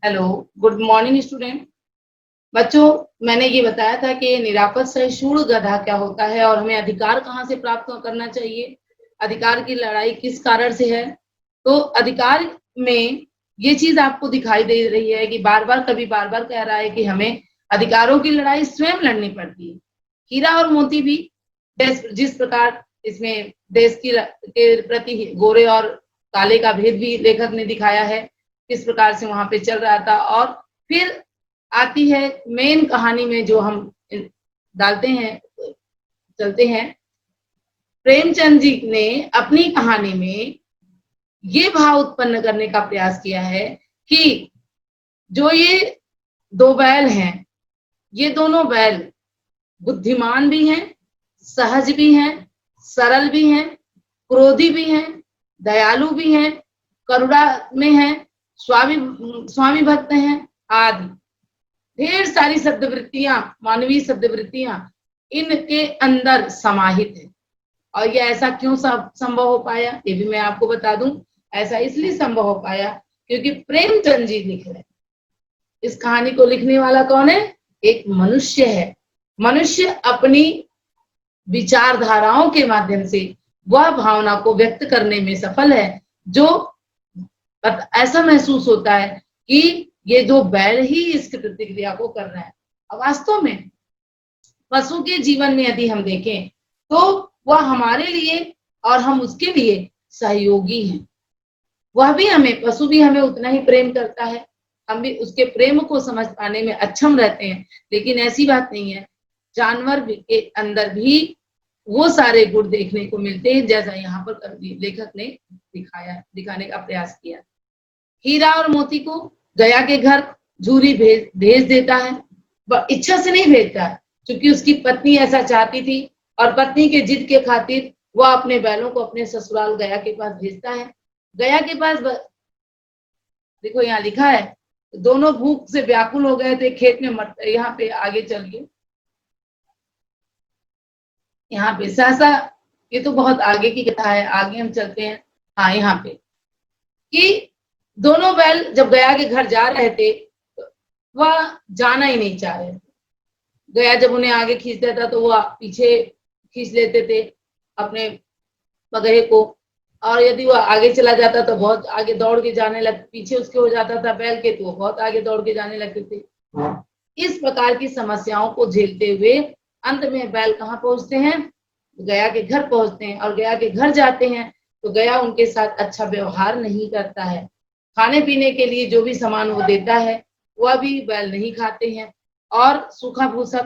Hello, good morning student. बच्चों, मैंने ये बताया था कि निरापद सहिष्णु गधा क्या होता है और हमें अधिकार कहाँ से प्राप्त करना चाहिए, अधिकार की लड़ाई किस कारण से है। तो अधिकार में ये चीज आपको दिखाई दे रही है कि बार बार कह रहा है कि हमें अधिकारों की लड़ाई स्वयं लड़नी पड़ती है। हीरा और मोती भी जिस प्रकार इसमें देश की के प्रति गोरे और काले का भेद भी लेखक ने दिखाया है, किस प्रकार से वहां पे चल रहा था। और फिर आती है मेन कहानी में जो हम डालते हैं, चलते हैं। प्रेमचंद जी ने अपनी कहानी में ये भाव उत्पन्न करने का प्रयास किया है कि जो ये दो बैल हैं, ये दोनों बैल बुद्धिमान भी हैं, सहज भी हैं, सरल भी हैं, क्रोधी भी हैं, दयालु भी हैं, करुणा में हैं, स्वामी स्वामी भक्त हैं आदि। ढेर सारी शब्दवृत्तियां, मानवीय शब्दवृत्तियां इनके अंदर समाहित है। और ये ऐसा क्यों संभव हो पाया, ये भी मैं आपको बता दूं। ऐसा इसलिए संभव हो पाया क्योंकि प्रेमचंद जी लिख रहे। इस कहानी को लिखने वाला कौन है? एक मनुष्य है। मनुष्य अपनी विचारधाराओं के माध्यम से वह भावना को व्यक्त करने में सफल है, जो ऐसा महसूस होता है कि ये दो बैल ही इस प्रतिक्रिया को कर रहे हैं। अब वास्तव में पशु के जीवन में यदि हम देखें तो वह हमारे लिए और हम उसके लिए सहयोगी हैं। वह भी हमें, पशु भी हमें उतना ही प्रेम करता है, हम भी उसके प्रेम को समझ पाने में अक्षम रहते हैं। लेकिन ऐसी बात नहीं है, जानवर के अंदर भी वो सारे गुण देखने को मिलते हैं जैसा यहाँ पर लेखक ने दिखाने का प्रयास किया। हीरा और मोती को गया के घर झूरी भेज देता है। वह इच्छा से नहीं भेजता है, क्योंकि उसकी पत्नी ऐसा चाहती थी और पत्नी के जिद के खातिर वह अपने बैलों को अपने ससुराल गया के पास भेजता है। गया के पास देखो यहाँ लिखा है, दोनों भूख से व्याकुल हो गए थे, खेत में यहाँ पे आगे चलिए, यहाँ पे सहसा, ये तो बहुत आगे की कथा है, आगे हम चलते हैं। हाँ, यहाँ पे कि दोनों बैल जब गया के घर जा रहे थे, वह जाना ही नहीं चाह रहे थे। गया जब उन्हें आगे खींचता था तो वह पीछे खींच लेते थे अपने बगहे को, और यदि वह आगे चला जाता तो बहुत आगे दौड़ के जाने लग, पीछे उसके हो जाता था बैल के, तो वो बहुत आगे दौड़ के जाने लगते थे। इस प्रकार की समस्याओं को झेलते हुए अंत में बैल कहाँ पहुंचते हैं? गया के घर पहुंचते हैं। और गया के घर जाते हैं तो गया उनके साथ अच्छा व्यवहार नहीं करता है। खाने पीने के लिए जो भी सामान वो देता है वह भी बैल नहीं खाते हैं, और सूखा भूसा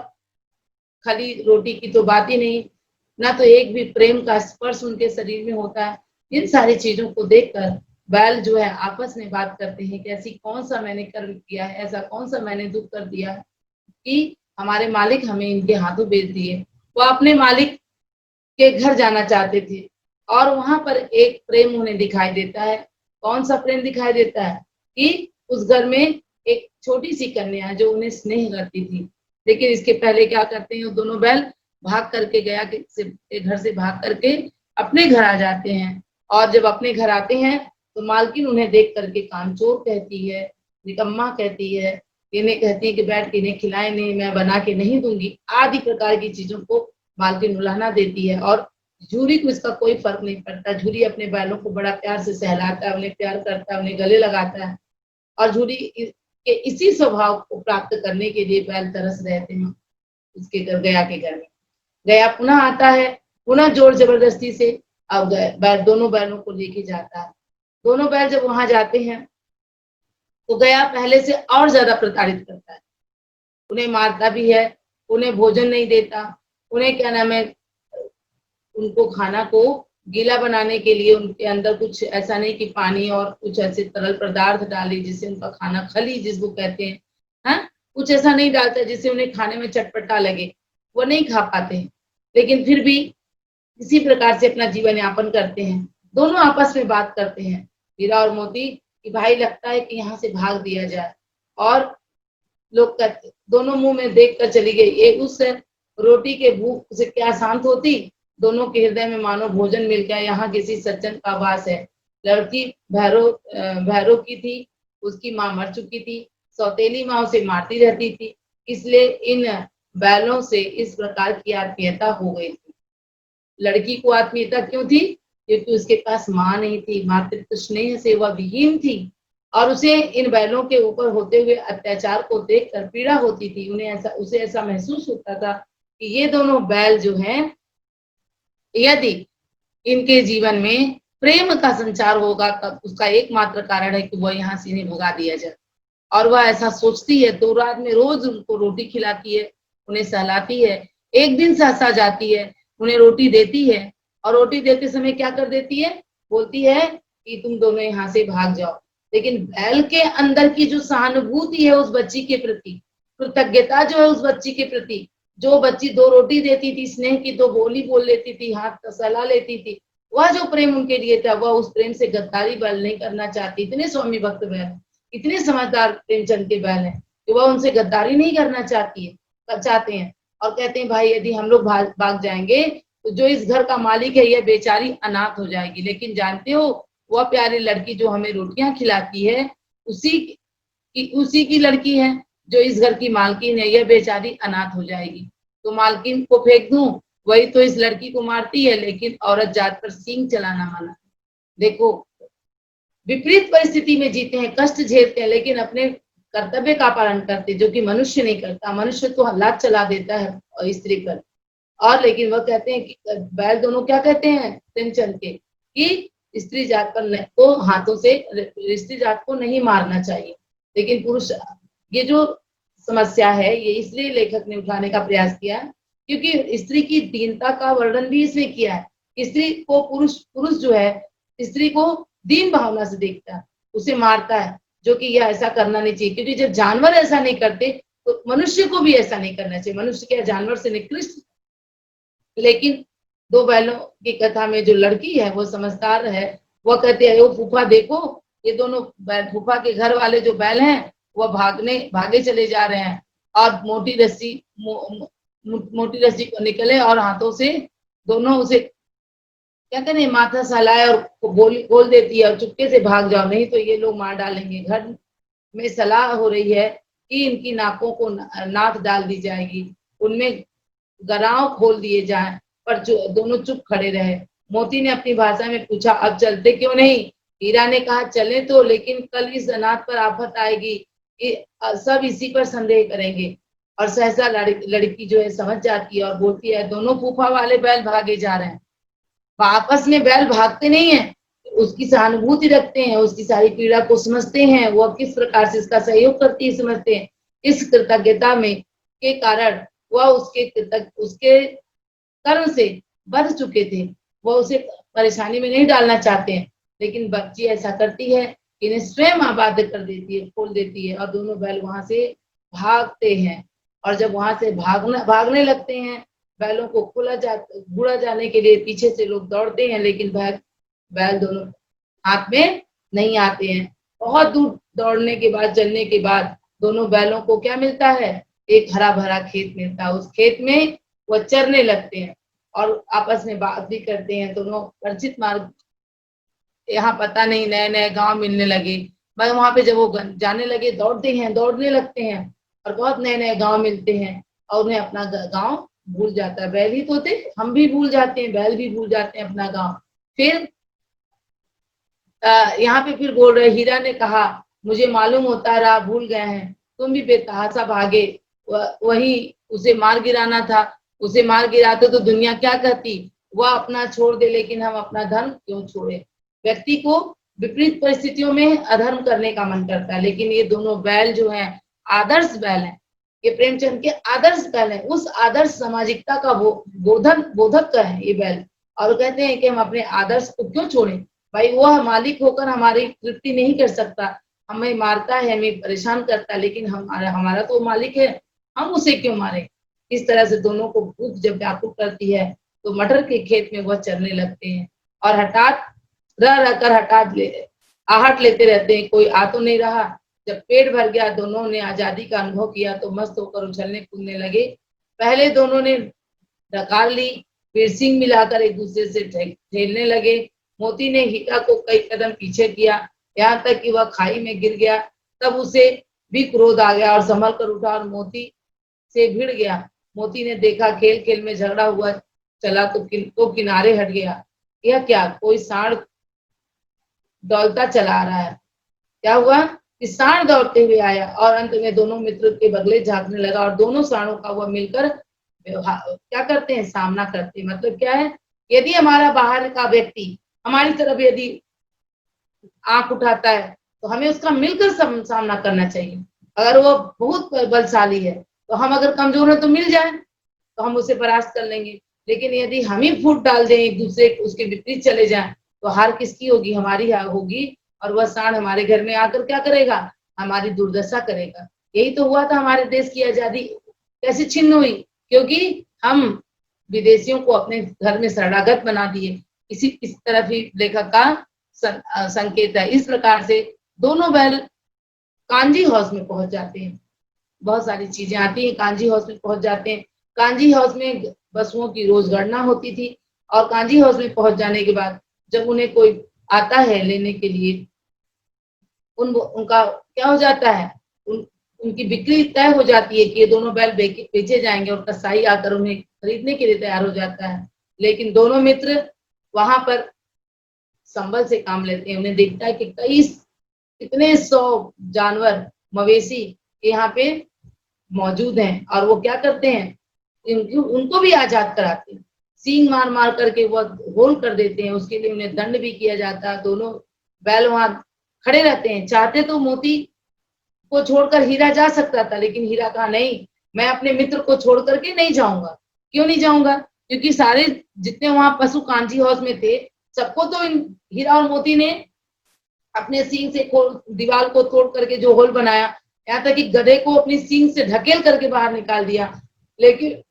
खाली रोटी की तो बात ही नहीं, ना तो एक भी प्रेम का स्पर्श उनके शरीर में होता है। इन सारी चीजों को देखकर बैल जो है आपस में बात करते हैं कि ऐसी कौन सा मैंने कर्म किया है, ऐसा कौन सा मैंने दुख कर दिया है कि हमारे मालिक हमें इनके हाथों बेच दिए। वो अपने मालिक के घर जाना चाहते थे, और वहां पर एक प्रेम उन्हें दिखाई देता है। कौन सा प्रेम दिखाई देता है? कि उस घर में एक छोटी सी कन्या है जो उन्हें स्नेह करती थी। लेकिन इसके पहले क्या करते हैं, वो दोनों बैल भाग करके गया के घर से भाग करके अपने घर आ जाते हैं। और जब अपने घर आते हैं तो मालकिन उन्हें देख करके कामचोर कहती है, निकम्मा कहती है, इन्हें कहती है कि बैठ के इन्हें खिलाए नहीं, मैं बना के नहीं दूंगी, आदि प्रकार की चीजों को मालकिन उलाहना देती है। और झूरी को इसका कोई फर्क नहीं पड़ता। झूरी अपने बैलों को बड़ा प्यार से सहलाता है, उन्हें प्यार करता है, उन्हें गले लगाता है, और झूरी के इसी स्वभाव को प्राप्त करने के लिए बैल तरस रहते हैं उसके घर, गया के घर में। गया पुनः आता है, पुनः जोर जबरदस्ती से अब दोनों बैलों को लेके जाता है। दोनों बैल जब वहां जाते हैं तो गया पहले से और ज्यादा प्रताड़ित करता है, उन्हें मारता भी है, उन्हें भोजन नहीं देता, उन्हें क्या नाम है, उनको खाना को गीला बनाने के लिए उनके अंदर कुछ ऐसा नहीं कि पानी और कुछ ऐसे तरल पदार्थ डाले जिससे उनका खाना, खली जिसको कहते हैं, हाँ, कुछ ऐसा नहीं डालता जिससे उन्हें खाने में चटपटा लगे, वो नहीं खा पाते हैं। लेकिन फिर भी इसी प्रकार से अपना जीवन यापन करते हैं। दोनों आपस में बात करते हैं, हीरा और मोती, कि भाई लगता है कि यहाँ से भाग दिया जाए। और लोग कहते, दोनों मुंह में देख कर चली गई, एक उस रोटी के भूख से क्या शांत होती, दोनों के हृदय में मानो भोजन मिल गया, यहाँ किसी सज्जन का वास है। लड़की भैरव की थी, उसकी माँ मर चुकी थी, सौतेली माँ उसे मारती रहती थी, इसलिए इन बैलों से इस प्रकार की आत्मीयता हो गई थी। लड़की को आत्मीयता क्यों थी? क्योंकि उसके पास माँ नहीं थी, मातृत्व स्नेह से वह विहीन थी और उसे इन बैलों के ऊपर होते हुए अत्याचार को देखकर पीड़ा होती थी। उसे ऐसा महसूस होता था कि ये दोनों बैल जो हैं, यदि इनके जीवन में प्रेम का संचार होगा तब उसका एकमात्र कारण है कि वह यहाँ से इन्हें भगा दिया जाए। और वह ऐसा सोचती है तो रात में रोज उनको रोटी खिलाती है, उन्हें सहलाती है। एक दिन सहसा जाती है, उन्हें रोटी देती है और रोटी देते समय क्या कर देती है, बोलती है कि तुम दोनों यहाँ से भाग जाओ। लेकिन बैल के अंदर की जो सहानुभूति है उस बच्ची के प्रति, कृतज्ञता जो है उस बच्ची के प्रति, जो बच्ची 2 रोटी देती थी, स्नेह की 2 बोली बोल लेती थी, हाथ सहला लेती थी, वह जो प्रेम उनके लिए था, वह उस प्रेम से गद्दारी बैल नहीं करना चाहती। इतने स्वामी भक्त बैल, इतने समझदार प्रेमचंद के बैल हैं कि वह उनसे गद्दारी नहीं करना चाहते हैं और कहते हैं भाई यदि हम लोग भाग जाएंगे तो जो इस घर का मालिक है यह बेचारी अनाथ हो जाएगी। लेकिन जानते हो वह प्यारी लड़की जो हमें रोटियां खिलाती है उसी की लड़की है जो इस घर की मालकिन है, यह बेचारी अनाथ हो जाएगी। तो मालकिन को फेंक दूं, वही तो इस लड़की को मारती है, लेकिन औरत जात पर सींग चलाना माना। देखो विपरीत परिस्थिति में जीते हैं, कष्ट झेलते हैं, लेकिन अपने कर्तव्य का पालन करते, जो कि मनुष्य नहीं करता। मनुष्य तो हालात चला देता है स्त्री पर। और लेकिन वह कहते हैं कि बैल दोनों क्या कहते हैं प्रेमचंद के कि स्त्री जात पर को हाथों से स्त्री जात को नहीं मारना चाहिए। लेकिन पुरुष, ये जो समस्या है ये इसलिए लेखक ने उठाने का प्रयास किया क्योंकि स्त्री की दीनता का वर्णन भी इसने किया है। स्त्री को पुरुष जो है स्त्री को दीन भावना से देखता है, उसे मारता है, जो कि यह ऐसा करना नहीं चाहिए। क्योंकि जब जानवर ऐसा नहीं करते तो मनुष्य को भी ऐसा नहीं करना चाहिए। मनुष्य क्या जानवर से निकृष्ट? लेकिन 2 बैलों की कथा में जो लड़की है वो समझदार है, वह कहती है ओ फूफा देखो ये दोनों फूफा के घर वाले जो बैल हैं वह भागे चले जा रहे हैं और मोटी रस्सी को निकले और हाथों से दोनों उसे क्या कहते माथा सहलाए और बोल देती है और चुपके से भाग जाओ नहीं तो ये लोग मार डालेंगे। घर में सलाह हो रही है कि इनकी नाकों को नाथ डाल दी जाएगी, उनमें गराव खोल दिए जाएं, पर दोनों चुप खड़े रहे। मोती ने अपनी भाषा में पूछा अब चलते क्यों नहीं? हीरा ने कहा चले तो, लेकिन कल इस अनाथ पर आफत आएगी, सब इसी पर संदेह करेंगे। और सहसा लड़की जो है समझ जाती है और बोलती है दोनों फूफा वाले बैल भागे जा रहे हैं। आपस में बैल भागते नहीं है, उसकी सहानुभूति रखते हैं, उसकी सारी पीड़ा को समझते हैं, वह किस प्रकार से इसका सहयोग करती है समझते हैं। इस कृतज्ञता में के कारण वह उसके कर्म से बच चुके थे, वह उसे परेशानी में नहीं डालना चाहते हैं। लेकिन बच्ची ऐसा करती है, इन्हें स्वयं आबाद कर देती है, खोल देती है और दोनों बैल वहां से भागते हैं। और जब वहां से भागने लगते हैं, बैलों को घूरा जाने के लिए पीछे से लोग दौड़ते हैं, लेकिन बैल दोनों हाथ में नहीं आते हैं। बहुत दूर दौड़ने के बाद, चलने के बाद दोनों बैलों को क्या मिलता है? एक हरा भरा खेत मिलता है। उस खेत में वह चरने लगते हैं और आपस में बात भी करते हैं। दोनों परिचित मार्ग, यहाँ पता नहीं नए नए गांव मिलने लगे। बस वहां पे जब वो जाने लगे दौड़ने लगते हैं और बहुत नए नए गांव मिलते हैं और उन्हें अपना गांव भूल जाता है। बैल ही तो थे, हम भी भूल जाते हैं, बैल भी भूल जाते हैं अपना गांव। फिर यहाँ पे फिर बोल रहे, हीरा ने कहा मुझे मालूम होता रहा भूल गए हैं, तुम भी बेतहासा भागे, वही उसे मार गिराना था। उसे मार गिराते तो दुनिया क्या कहती? वह अपना छोड़ दे, लेकिन हम अपना धर्म क्यों छोड़े? व्यक्ति को विपरीत परिस्थितियों में अधर्म करने का मन करता है, लेकिन ये दोनों बैल जो हैं आदर्श बैल हैं, ये प्रेमचंद के आदर्श बैल हैं। उस आदर्श सामाजिकता का बोधक है ये बैल। और कहते हैं कि हम अपने आदर्श को क्यों छोड़ें? भाई वह मालिक होकर हमारी तृप्ति नहीं कर सकता, हमें मारता है, हमें परेशान करता है, लेकिन हमारा तो मालिक है, हम उसे क्यों मारे? इस तरह से दोनों को भूख जब व्याकुल करती है तो मटर के खेत में वह चरने लगते हैं और हठात रह कर आहट लेते रहते हैं, कोई आ तो नहीं रहा। जब पेट भर गया, दोनों ने आजादी का अनुभव किया तो मस्त होकर उछलने कूदने लगे। पहले दोनों ने डकार ली, फिर सिंग मिलाकर एक दूसरे से ठेलने लगे। मोती ने हीरा को कई कदम पीछे किया, यहाँ तक कि वह खाई में गिर गया। तब उसे भी क्रोध आ गया और संभल कर उठा और मोती से भिड़ गया। मोती ने देखा खेल खेल में झगड़ा हुआ चला तो किनारे हट गया। यह क्या, कोई सांड दौड़ता चला आ रहा है। क्या हुआ कि सांड दौड़ते हुए आया और अंत में दोनों मित्र के बगले झांकने लगा और दोनों सांडों का वह मिलकर क्या करते हैं, सामना करते हैं। मतलब क्या है, यदि हमारा बाहर का व्यक्ति हमारी तरफ यदि आंख उठाता है तो हमें उसका मिलकर सामना करना चाहिए। अगर वो बहुत बलशाली है तो हम अगर कमजोर है तो मिल जाए तो हम उसे परास्त कर लेंगे। लेकिन यदि हम ही फूट डाल दें एक दूसरे उसके विपरीत चले जाएं तो हार किसकी होगी, हमारी होगी। और वह सांड हमारे घर में आकर क्या करेगा, हमारी दुर्दशा करेगा। यही तो हुआ था, हमारे देश की आजादी कैसे छिन्न हुई, क्योंकि हम विदेशियों को अपने घर में शरणागत बना दिए। इस तरफ ही लेखक का संकेत है। इस प्रकार से दोनों बैल कांजी हाउस में पहुंच जाते हैं। बहुत सारी चीजें आती हैं, कांजी हाउस में पहुंच जाते हैं। कांजी हाउस में पशुओं की रोज गणना होती थी और कांजी हाउस में पहुंच जाने के बाद जब उन्हें कोई आता है लेने के लिए, उनका क्या हो जाता है, उनकी बिक्री तय हो जाती है कि ये दोनों बैल बेचे जाएंगे और कसाई आकर उन्हें खरीदने के लिए तैयार हो जाता है। लेकिन दोनों मित्र वहां पर संभल से काम लेते हैं। उन्हें दिखता है कि कई कितने 100 जानवर मवेशी यहाँ पे मौजूद हैं और वो क्या करते हैं, उनको भी आजाद कराते हैं। सींग मार मार करके वो होल कर देते हैं, उसके लिए उन्हें दंड भी किया जाता है। दोनों बैल वहां खड़े रहते हैं। चाहते तो मोती को छोड़कर हीरा जा सकता था, लेकिन हीरा कहा नहीं, मैं अपने मित्र को छोड़ करके नहीं जाऊंगा। क्यों नहीं जाऊंगा, क्योंकि सारे जितने वहां पशु कांजी हाउस में थे सबको तो हीरा और मोती ने अपने सींग से दीवार को तोड़ करके जो होल बनाया, यहाँ तक कि गधे को अपनी सींग से ढकेल करके बाहर निकाल दिया। लेकिन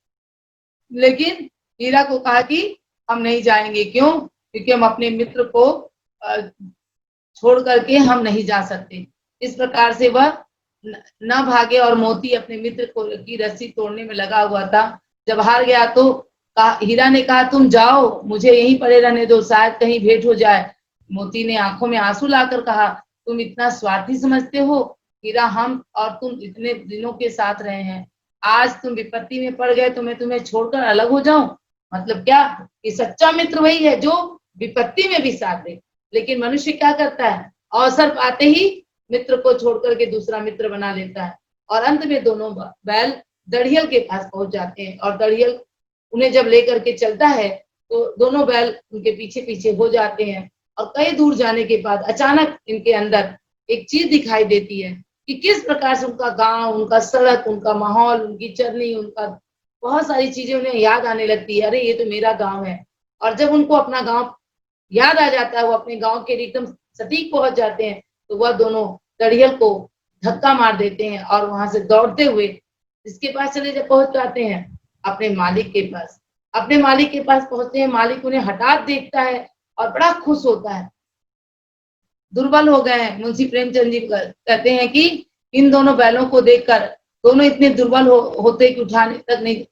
लेकिन हीरा को कहा कि हम नहीं जाएंगे। क्यों, क्योंकि हम अपने मित्र को छोड़ करके हम नहीं जा सकते। इस प्रकार से वह न भागे और मोती अपने मित्र को की रस्सी तोड़ने में लगा हुआ था। जब हार गया तो हीरा ने कहा तुम जाओ, मुझे यहीं पड़े रहने दो, शायद कहीं भेंट हो जाए। मोती ने आंखों में आंसू लाकर कहा तुम इतना स्वार्थी समझते हो हीरा, हम और तुम इतने दिनों के साथ रहे हैं, आज तुम विपत्ति में पड़ गए तो मैं तुम्हें छोड़कर अलग हो जाऊं। मतलब क्या, कि सच्चा मित्र वही है जो विपत्ति में भी साथ दे। लेकिन मनुष्य क्या करता है, अवसर पाते ही मित्र को छोड़ करके दूसरा मित्र बना लेता है। और अंत में दोनों बैल दड़ियल के पास पहुंच जाते हैं और दड़ियल उन्हें जब लेकर के चलता है तो दोनों बैल उनके पीछे पीछे हो जाते हैं। और कई दूर जाने के बाद अचानक इनके अंदर एक चीज दिखाई देती है कि किस प्रकार से उनका गांव, उनका सड़क, उनका माहौल, उनकी चरनी, उनका बहुत सारी चीजें उन्हें याद आने लगती है। अरे ये तो मेरा गांव है। और जब उनको अपना गांव याद आ जाता है, वो अपने गांव के एकदम सटीक पहुंच जाते हैं, तो वह दोनों दड़ियल को धक्का मार देते हैं और वहां से दौड़ते हुए इसके पास चले जब पहुंच जाते हैं, अपने मालिक के पास। अपने मालिक के पास पहुंचते हैं, मालिक उन्हें हठात देखता है और बड़ा खुश होता है। दुर्बल हो गए हैं। मुंशी प्रेमचंद जी कहते हैं कि इन दोनों बैलों को देखकर दोनों इतने दुर्बल होते कि उठाने तक नहीं।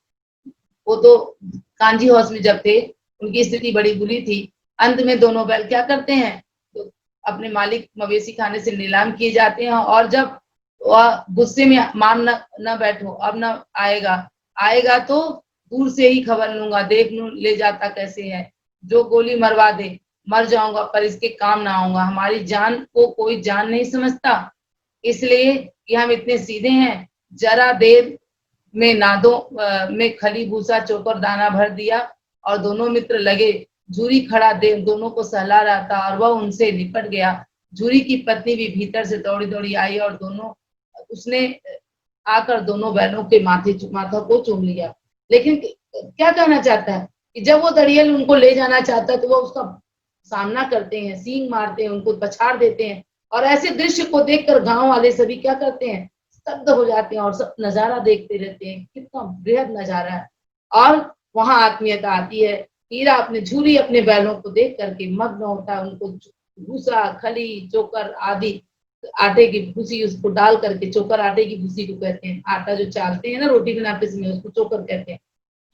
वो तो कांजी हाउस में जब थे उनकी स्थिति बड़ी बुरी थी। अंत में दोनों बैल क्या करते हैं, तो अपने मालिक मवेशी खाने से नीलाम किए जाते हैं। और जब वह गुस्से में मार न बैठो, अब न आएगा तो दूर से ही खबर लूंगा, देख लूं ले जाता कैसे है, जो गोली मरवा दे मर जाऊंगा पर इसके काम ना आऊंगा। हमारी जान को कोई जान नहीं समझता, इसलिए कि हम इतने सीधे हैं। जरा देर में नादों में खली भूसा चोकर दाना भर दिया और दोनों मित्र लगे। झूरी खड़ा देव दोनों को सहला रहा था और वह उनसे निपट गया। झूरी की पत्नी भी भीतर से दौड़ी दौड़ी आई और उसने आकर दोनों बैलों के माथा को चूम लिया। लेकिन क्या कहना चाहता है कि जब वो दड़ियल उनको ले जाना चाहता है तो वो उसका सामना करते हैं, सींग मारते हैं, उनको पछाड़ देते हैं। और ऐसे दृश्य को देखकर गांव वाले सभी क्या करते हैं, स्तब्ध हो जाते हैं और सब नजारा देखते रहते हैं। कितना बेहद नजारा है। और वहां आत्मीयता आती है। हीरा अपने झूरी अपने बैलों को देख करके मग्न होता है। उनको भूसा, खली, चोकर आदि आटे की भूसी उसको डाल करके, चोकर आटे की भूसी को कहते हैं, आटा जो चालते हैं ना रोटी बनाते समय उसको चोकर कहते हैं,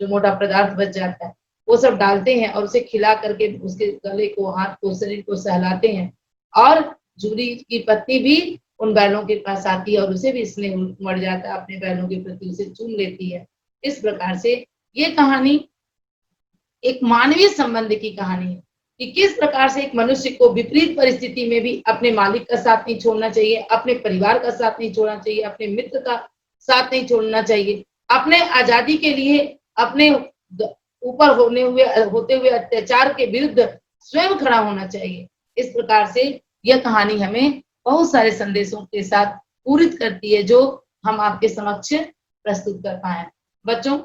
जो मोटा पदार्थ बच जाता है वो सब डालते हैं और उसे खिला करके उसके गले को, हाथ को, शरीर को सहलाते हैं। और झूरी की पत्नी भी उन बैलों के पास आती है और उसे भी स्नेह उमड़ जाता है, अपने बैलों के प्रति उसे चूम लेती है। इस प्रकार से ये कहानी एक मानवीय संबंध की कहानी है कि किस प्रकार से एक मनुष्य को विपरीत परिस्थिति में भी अपने मालिक का साथ नहीं छोड़ना चाहिए, अपने परिवार का साथ नहीं छोड़ना चाहिए, अपने मित्र का साथ नहीं छोड़ना चाहिए, अपने आजादी के लिए अपने ऊपर होते हुए अत्याचार के विरुद्ध स्वयं खड़ा होना चाहिए। इस प्रकार से यह कहानी हमें बहुत सारे संदेशों के साथ पूरित करती है जो हम आपके समक्ष प्रस्तुत कर पाए। बच्चों,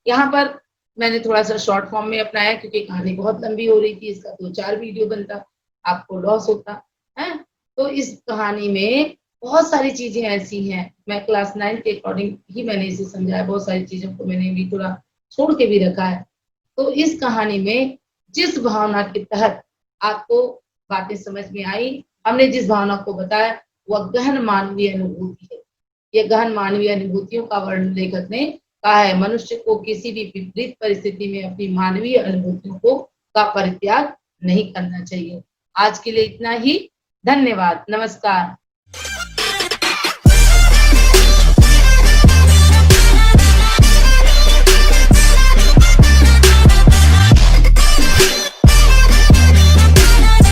यहाँ पर मैंने थोड़ा सा शॉर्ट फॉर्म में अपनाया क्योंकि कहानी बहुत लंबी हो रही थी, इसका 2-4 वीडियो बनता, आपको लॉस होता है। तो इस कहानी में बहुत सारी चीजें ऐसी हैं, मैं क्लास 9 के अकॉर्डिंग ही मैंने इसे समझाया, बहुत सारी चीजों को मैंने भी थोड़ा छोड़ के भी रखा है। तो इस कहानी में जिस भावना के तहत आपको बातें समझ में आई, हमने जिस भावना को बताया वह गहन मानवीय अनुभूति है। यह गहन मानवीय अनुभूतियों का वर्णन लेखक ने कहा है। मनुष्य को किसी भी विपरीत परिस्थिति में अपनी मानवीय अनुभूतियों को का परित्याग नहीं करना चाहिए। आज के लिए इतना ही। धन्यवाद। नमस्कार।